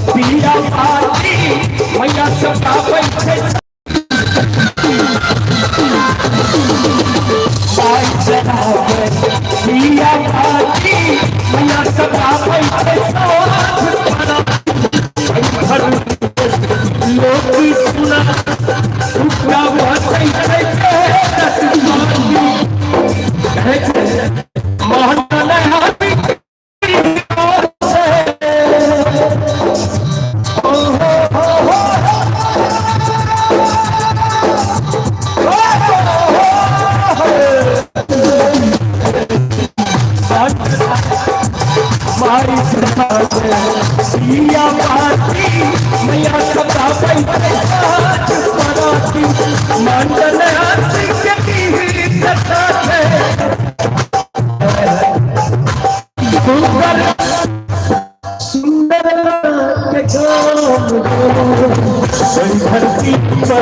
पिया पाती मैया सदा बैठे पिया पाती मैया सदा बैठे लोग सुना उठा पिया पाती मैया सदा बैठे मंडल सुंदर धरती पर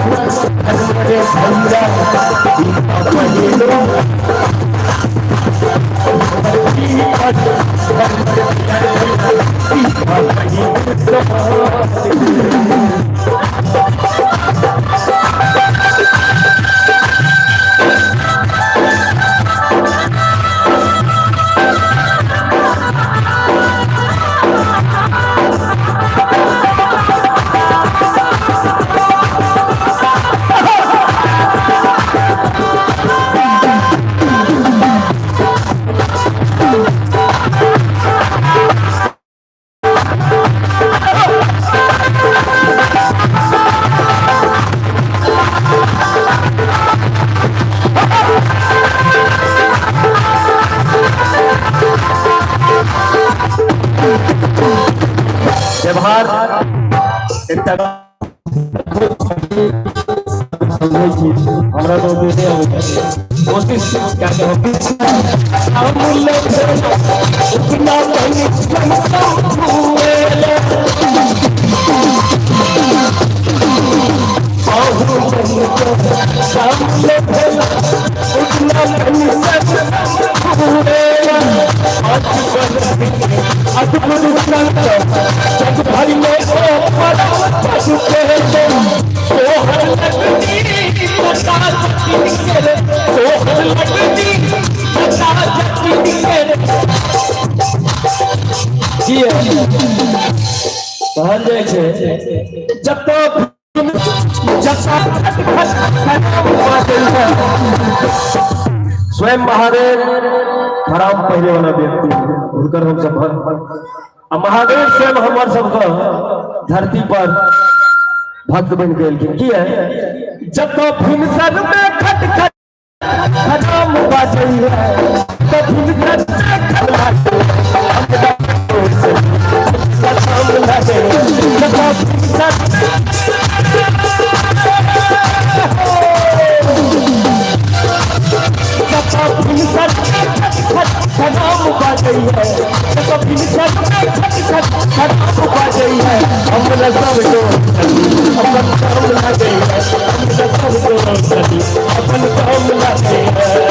व्यवहार हमरा तो कोशिश क्या भाई में जब स्वयं महादेव खराब पहले वाला व्यक्ति उनकर हम सब महादेव स्वयं हमारे सबका धरती पर भक्त बन गए की है जब तो फिनसर में खट खट खजाम बाजे है तो फिनसर अपन काम